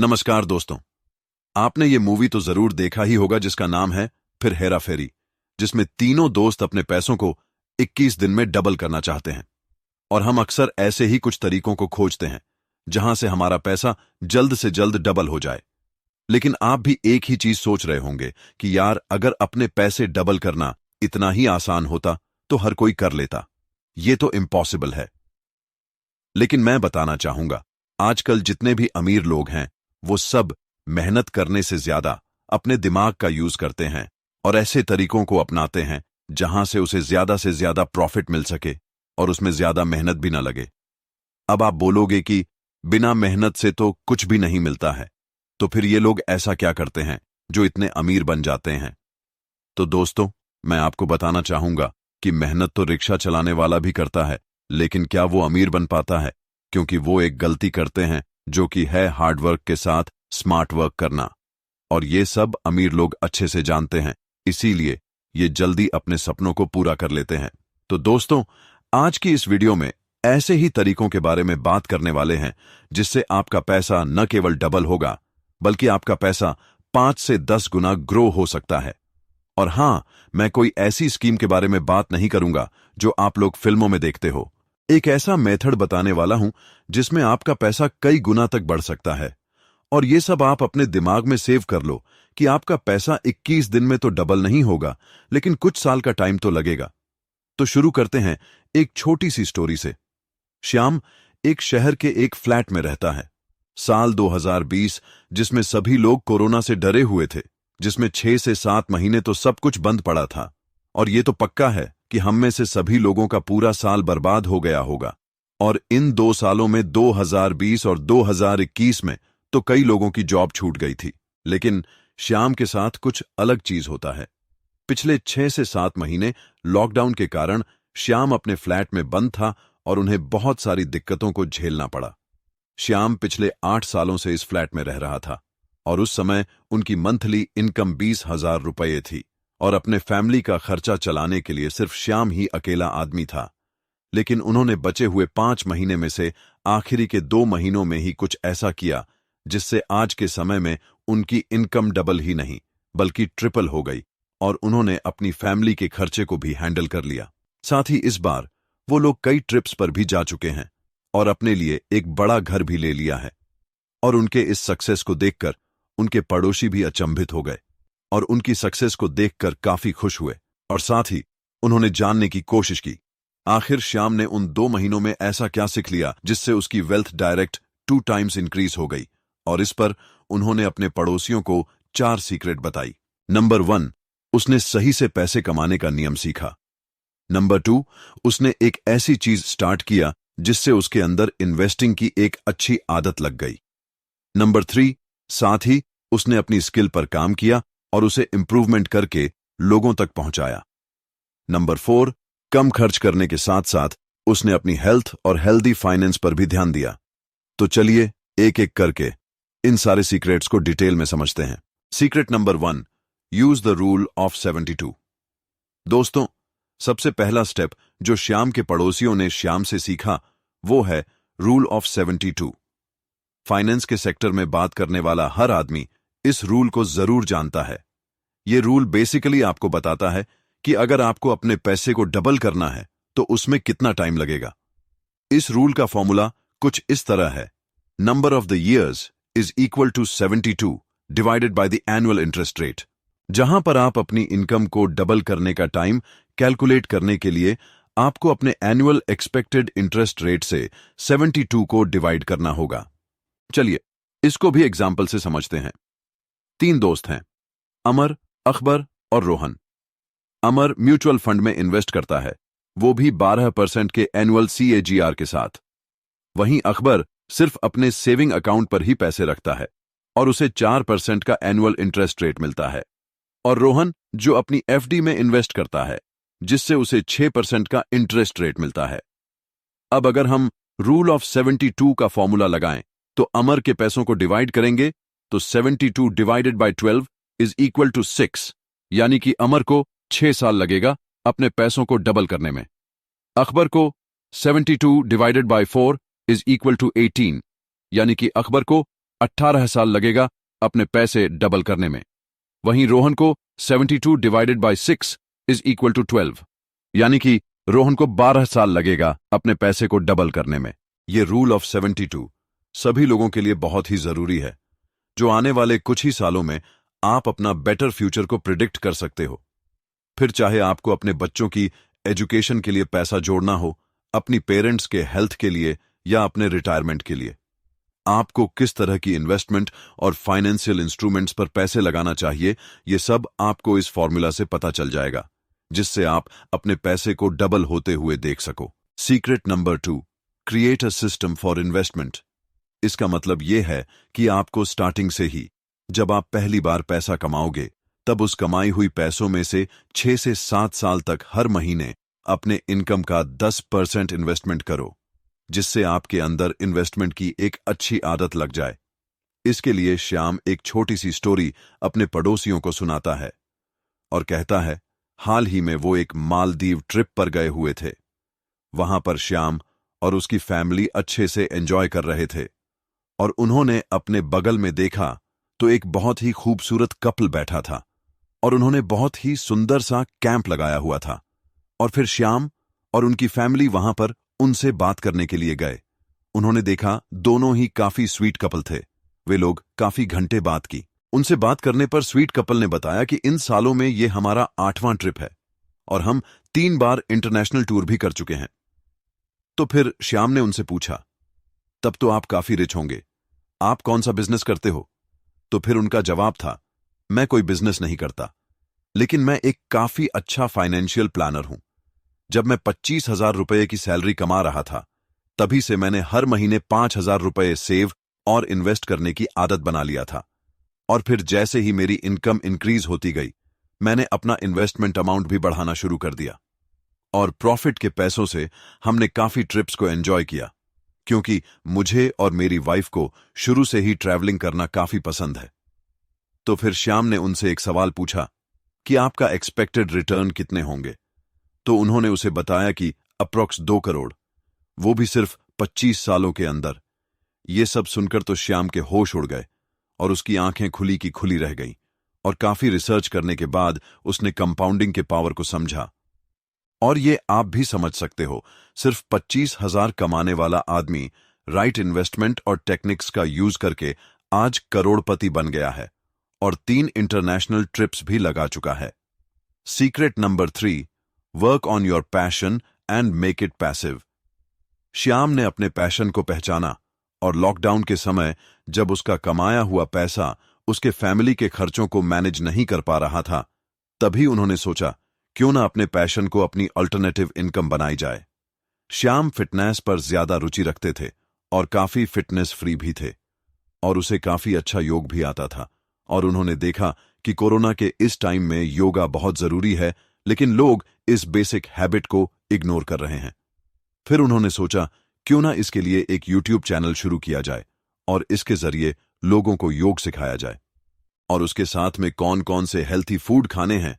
नमस्कार दोस्तों। आपने ये मूवी तो जरूर देखा ही होगा जिसका नाम है फिर हेरा फेरी, जिसमें तीनों दोस्त अपने पैसों को 21 दिन में डबल करना चाहते हैं। और हम अक्सर ऐसे ही कुछ तरीकों को खोजते हैं जहां से हमारा पैसा जल्द से जल्द डबल हो जाए। लेकिन आप भी एक ही चीज सोच रहे होंगे कि यार, अगर अपने पैसे डबल करना इतना ही आसान होता तो हर कोई कर लेता। ये तो इम्पॉसिबल है। लेकिन मैं बताना चाहूंगा, आजकल जितने भी अमीर लोग हैं वो सब मेहनत करने से ज्यादा अपने दिमाग का यूज करते हैं और ऐसे तरीकों को अपनाते हैं जहां से उसे ज्यादा से ज्यादा प्रॉफिट मिल सके और उसमें ज्यादा मेहनत भी ना लगे। अब आप बोलोगे कि बिना मेहनत से तो कुछ भी नहीं मिलता है, तो फिर ये लोग ऐसा क्या करते हैं जो इतने अमीर बन जाते हैं? तो दोस्तों, मैं आपको बताना चाहूंगा कि मेहनत तो रिक्शा चलाने वाला भी करता है, लेकिन क्या वो अमीर बन पाता है? क्योंकि वो एक गलती करते हैं जो कि है हार्डवर्क के साथ स्मार्ट वर्क करना। और ये सब अमीर लोग अच्छे से जानते हैं, इसीलिए ये जल्दी अपने सपनों को पूरा कर लेते हैं। तो दोस्तों, आज की इस वीडियो में ऐसे ही तरीकों के बारे में बात करने वाले हैं जिससे आपका पैसा न केवल डबल होगा, बल्कि आपका पैसा 5 से 10 गुना ग्रो हो सकता है। और हां, मैं कोई ऐसी स्कीम के बारे में बात नहीं करूंगा जो आप लोग फिल्मों में देखते हो। एक ऐसा मेथड बताने वाला हूं जिसमें आपका पैसा कई गुना तक बढ़ सकता है। और ये सब आप अपने दिमाग में सेव कर लो कि आपका पैसा 21 दिन में तो डबल नहीं होगा, लेकिन कुछ साल का टाइम तो लगेगा। तो शुरू करते हैं एक छोटी सी स्टोरी से। श्याम एक शहर के एक फ्लैट में रहता है। साल 2020, जिसमें सभी लोग कोरोना से डरे हुए थे, जिसमें 6 से 7 महीने तो सब कुछ बंद पड़ा था। और ये तो पक्का है कि हम में से सभी लोगों का पूरा साल बर्बाद हो गया होगा। और इन 2 सालों में 2020 और 2021 में तो कई लोगों की जॉब छूट गई थी। लेकिन श्याम के साथ कुछ अलग चीज होता है। पिछले 6 से 7 महीने लॉकडाउन के कारण श्याम अपने फ्लैट में बंद था और उन्हें बहुत सारी दिक्कतों को झेलना पड़ा। श्याम पिछले 8 सालों से इस फ्लैट में रह रहा था और उस समय उनकी मंथली इनकम 20,000 रुपये थी और अपने फैमिली का खर्चा चलाने के लिए सिर्फ श्याम ही अकेला आदमी था। लेकिन उन्होंने बचे हुए 5 महीने में से आखिरी के 2 महीनों में ही कुछ ऐसा किया जिससे आज के समय में उनकी इनकम डबल ही नहीं बल्कि ट्रिपल हो गई और उन्होंने अपनी फैमिली के खर्चे को भी हैंडल कर लिया। साथ ही इस बार वो लोग कई ट्रिप्स पर भी जा चुके हैं और अपने लिए एक बड़ा घर भी ले लिया है। और उनके इस सक्सेस को देखकर उनके पड़ोसी भी अचंभित हो गए और उनकी सक्सेस को देखकर काफी खुश हुए और साथ ही उन्होंने जानने की कोशिश की आखिर श्याम ने उन 2 महीनों में ऐसा क्या सीख लिया जिससे उसकी वेल्थ डायरेक्ट 2 टाइम्स इंक्रीज हो गई। और इस पर उन्होंने अपने पड़ोसियों को 4 सीक्रेट बताई। नंबर 1, उसने सही से पैसे कमाने का नियम सीखा। नंबर 2, उसने एक ऐसी चीज स्टार्ट किया जिससे उसके अंदर इन्वेस्टिंग की एक अच्छी आदत लग गई। नंबर 3, साथ ही उसने अपनी स्किल पर काम किया और उसे इंप्रूवमेंट करके लोगों तक पहुंचाया। नंबर 4, कम खर्च करने के साथ साथ उसने अपनी हेल्थ और हेल्दी फाइनेंस पर भी ध्यान दिया। तो चलिए एक एक करके इन सारे सीक्रेट्स को डिटेल में समझते हैं। Secret number 1, use the rule of 72। दोस्तों, सबसे पहला स्टेप जो श्याम के पड़ोसियों ने श्याम से सीखा वो है रूल ऑफ 72। फाइनेंस के सेक्टर में बात करने वाला हर आदमी इस रूल को जरूर जानता है। ये रूल बेसिकली आपको बताता है कि अगर आपको अपने पैसे को डबल करना है तो उसमें कितना टाइम लगेगा। इस रूल का फॉर्मूला कुछ इस तरह है। Number of the years is equal to 72 divided by the annual interest rate. जहां पर आप अपनी इनकम को डबल करने का टाइम कैलकुलेट करने के लिए आपको अपने एनुअल एक्सपेक्टेड इंटरेस्ट रेट से 72 को डिवाइड करना होगा। चलिए इसको भी एग्जाम्पल से समझते हैं। 3 दोस्त हैं, अमर, अकबर और रोहन। अमर म्यूचुअल फंड में इन्वेस्ट करता है, वो भी 12% के एनुअल CAGR के साथ। वहीं अकबर सिर्फ अपने सेविंग अकाउंट पर ही पैसे रखता है और उसे 4% का एनुअल इंटरेस्ट रेट मिलता है। और रोहन जो अपनी FD में इन्वेस्ट करता है जिससे उसे 6% का इंटरेस्ट रेट मिलता है। अब अगर हम रूल ऑफ 72 का फॉर्मूला लगाएं तो अमर के पैसों को डिवाइड करेंगे तो 72 divided by 12 is equal to 6, यानी कि अमर को 6 साल लगेगा अपने पैसों को डबल करने में। अकबर को 72 divided by 4 is equal to 18, यानी कि अकबर को 18 साल लगेगा अपने पैसे डबल करने में। वहीं रोहन को 72 divided by 6 is equal to 12, यानी कि रोहन को 12 साल लगेगा अपने पैसे को डबल करने में। ये रूल ऑफ 72 सभी लोगों के लिए बहुत ही जरूरी है, जो आने वाले कुछ ही सालों में आप अपना बेटर फ्यूचर को प्रिडिक्ट कर सकते हो। फिर चाहे आपको अपने बच्चों की एजुकेशन के लिए पैसा जोड़ना हो, अपनी पेरेंट्स के हेल्थ के लिए या अपने रिटायरमेंट के लिए, आपको किस तरह की इन्वेस्टमेंट और फाइनेंशियल इंस्ट्रूमेंट्स पर पैसे लगाना चाहिए, ये सब आपको इस फॉर्मूला से पता चल जाएगा, जिससे आप अपने पैसे को डबल होते हुए देख सको। Secret number 2, create a system for investment. इसका मतलब यह है कि आपको स्टार्टिंग से ही, जब आप पहली बार पैसा कमाओगे, तब उस कमाई हुई पैसों में से 6 से 7 साल तक हर महीने अपने इनकम का 10% इन्वेस्टमेंट करो, जिससे आपके अंदर इन्वेस्टमेंट की एक अच्छी आदत लग जाए। इसके लिए श्याम एक छोटी सी स्टोरी अपने पड़ोसियों को सुनाता है और कहता है, हाल ही में वो एक मालदीव ट्रिप पर गए हुए थे। वहां पर श्याम और उसकी फैमिली अच्छे से एंजॉय कर रहे थे और उन्होंने अपने बगल में देखा तो एक बहुत ही खूबसूरत कपल बैठा था और उन्होंने बहुत ही सुंदर सा कैंप लगाया हुआ था। और फिर श्याम और उनकी फैमिली वहां पर उनसे बात करने के लिए गए। उन्होंने देखा दोनों ही काफी स्वीट कपल थे। वे लोग काफी घंटे बात की। उनसे बात करने पर स्वीट कपल ने बताया कि इन सालों में ये हमारा 8वां ट्रिप है और हम 3 बार इंटरनेशनल टूर भी कर चुके हैं। तो फिर श्याम ने उनसे पूछा, तब तो आप काफी रिच होंगे, आप कौन सा बिजनेस करते हो? तो फिर उनका जवाब था, मैं कोई बिजनेस नहीं करता, लेकिन मैं एक काफी अच्छा फाइनेंशियल प्लानर हूं। जब मैं 25,000 रुपए की सैलरी कमा रहा था, तभी से मैंने हर महीने 5,000 रुपए सेव और इन्वेस्ट करने की आदत बना लिया था। और फिर जैसे ही मेरी इनकम इंक्रीज होती गई, मैंने अपना इन्वेस्टमेंट अमाउंट भी बढ़ाना शुरू कर दिया और प्रॉफिट के पैसों से हमने काफी ट्रिप्स को एंजॉय किया, क्योंकि मुझे और मेरी वाइफ को शुरू से ही ट्रैवलिंग करना काफी पसंद है। तो फिर श्याम ने उनसे एक सवाल पूछा कि आपका एक्सपेक्टेड रिटर्न कितने होंगे? तो उन्होंने उसे बताया कि अप्रॉक्स 2 करोड़, वो भी सिर्फ 25 सालों के अंदर। ये सब सुनकर तो श्याम के होश उड़ गए और उसकी आंखें खुली की खुली रह गईं और काफी रिसर्च करने के बाद उसने कंपाउंडिंग के पावर को समझा। और ये आप भी समझ सकते हो, सिर्फ 25,000 कमाने वाला आदमी राइट इन्वेस्टमेंट और टेक्निक्स का यूज करके आज करोड़पति बन गया है और 3 इंटरनेशनल ट्रिप्स भी लगा चुका है। Secret number 3, work on your passion and make it passive. Shyam ने अपने पैशन को पहचाना और लॉकडाउन के समय जब उसका कमाया हुआ पैसा उसके फैमिली के खर्चों को मैनेज नहीं कर पा रहा था, तभी उन्होंने सोचा क्यों ना अपने पैशन को अपनी अल्टरनेटिव इनकम बनाई जाए। श्याम फिटनेस पर ज्यादा रुचि रखते थे और काफी फिटनेस फ्री भी थे और उसे काफी अच्छा योग भी आता था। और उन्होंने देखा कि कोरोना के इस टाइम में योगा बहुत जरूरी है, लेकिन लोग इस बेसिक हैबिट को इग्नोर कर रहे हैं। फिर उन्होंने सोचा क्यों ना इसके लिए एक यूट्यूब चैनल शुरू किया जाए और इसके जरिए लोगों को योग सिखाया जाए और उसके साथ में कौन कौन से हेल्थी फूड खाने हैं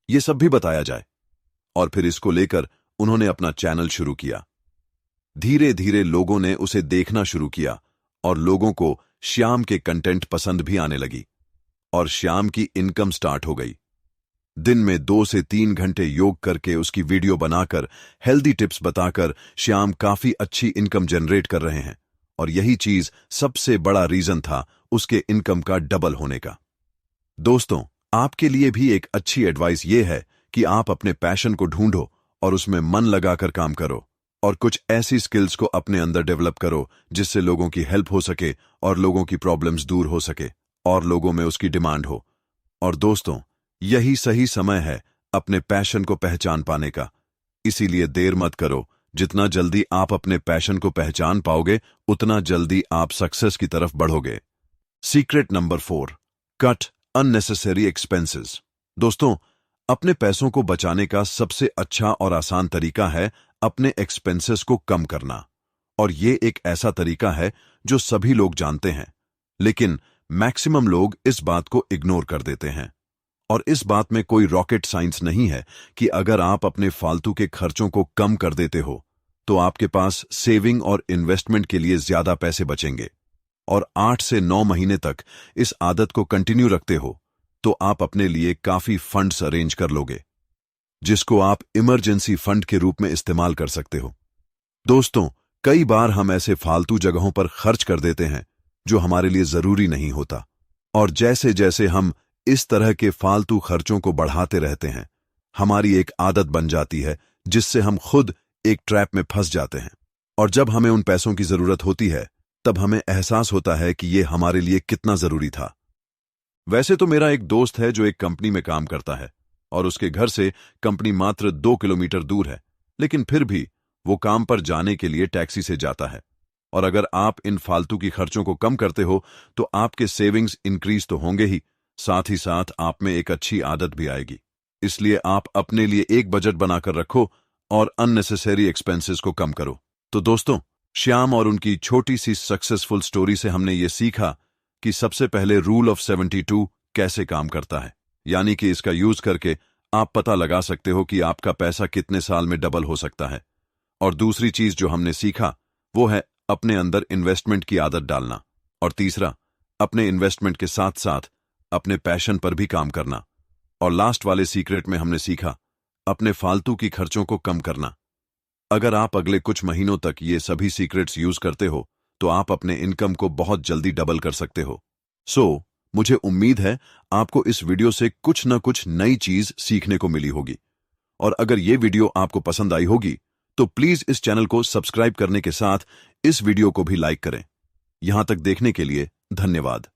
ये सब भी बताया जाए। और फिर इसको लेकर उन्होंने अपना चैनल शुरू किया। धीरे धीरे लोगों ने उसे देखना शुरू किया और लोगों को श्याम के कंटेंट पसंद भी आने लगी और श्याम की इनकम स्टार्ट हो गई। दिन में 2 से 3 घंटे योग करके उसकी वीडियो बनाकर हेल्दी टिप्स बताकर श्याम काफी अच्छी इनकम जनरेट कर रहे हैं और यही चीज सबसे बड़ा रीजन था उसके इनकम का डबल होने का। दोस्तों, आपके लिए भी एक अच्छी एडवाइस ये है कि आप अपने पैशन को ढूंढो और उसमें मन लगाकर काम करो और कुछ ऐसी स्किल्स को अपने अंदर डेवलप करो जिससे लोगों की हेल्प हो सके और लोगों की प्रॉब्लम्स दूर हो सके और लोगों में उसकी डिमांड हो। और दोस्तों, यही सही समय है अपने पैशन को पहचान पाने का। इसीलिए देर मत करो। जितना जल्दी आप अपने पैशन को पहचान पाओगे, उतना जल्दी आप सक्सेस की तरफ बढ़ोगे। Secret number 4, cut unnecessary expenses. दोस्तों, अपने पैसों को बचाने का सबसे अच्छा और आसान तरीका है अपने एक्सपेंसेस को कम करना। और ये एक ऐसा तरीका है जो सभी लोग जानते हैं, लेकिन मैक्सिमम लोग इस बात को इग्नोर कर देते हैं। और इस बात में कोई रॉकेट साइंस नहीं है कि अगर आप अपने फालतू के खर्चों को कम कर देते हो तो आपके पास सेविंग और इन्वेस्टमेंट के लिए ज्यादा पैसे बचेंगे। और 8 से 9 महीने तक इस आदत को कंटिन्यू रखते हो तो आप अपने लिए काफी फंड्स अरेंज कर लोगे, जिसको आप इमरजेंसी फंड के रूप में इस्तेमाल कर सकते हो। दोस्तों, कई बार हम ऐसे फालतू जगहों पर खर्च कर देते हैं जो हमारे लिए जरूरी नहीं होता, और जैसे जैसे हम इस तरह के फालतू खर्चों को बढ़ाते रहते हैं, हमारी एक आदत बन जाती है जिससे हम खुद एक ट्रैप में फंस जाते हैं। और जब हमें उन पैसों की जरूरत होती है तब हमें एहसास होता है कि ये हमारे लिए कितना जरूरी था। वैसे तो मेरा एक दोस्त है जो एक कंपनी में काम करता है और उसके घर से कंपनी मात्र 2 किलोमीटर दूर है, लेकिन फिर भी वो काम पर जाने के लिए टैक्सी से जाता है। और अगर आप इन फालतू की खर्चों को कम करते हो तो आपके सेविंग्स इंक्रीज तो होंगे ही साथ आप में एक अच्छी आदत भी आएगी। इसलिए आप अपने लिए एक बजट बनाकर रखो और अननेसेसरी एक्सपेंसेस को कम करो। तो दोस्तों, श्याम और उनकी छोटी सी सक्सेसफुल स्टोरी से हमने ये सीखा कि सबसे पहले रूल ऑफ 72 कैसे काम करता है, यानी कि इसका यूज करके आप पता लगा सकते हो कि आपका पैसा कितने साल में डबल हो सकता है। और दूसरी चीज जो हमने सीखा वो है अपने अंदर इन्वेस्टमेंट की आदत डालना, और तीसरा, अपने इन्वेस्टमेंट के साथ साथ अपने पैशन पर भी काम करना। और लास्ट वाले सीक्रेट में हमने सीखा अपने फालतू की खर्चों को कम करना। अगर आप अगले कुछ महीनों तक ये सभी सीक्रेट्स यूज करते हो तो आप अपने इनकम को बहुत जल्दी डबल कर सकते हो। मुझे उम्मीद है आपको इस वीडियो से कुछ न कुछ नई चीज सीखने को मिली होगी। और अगर ये वीडियो आपको पसंद आई होगी तो प्लीज इस चैनल को सब्सक्राइब करने के साथ इस वीडियो को भी लाइक करें। यहां तक देखने के लिए धन्यवाद।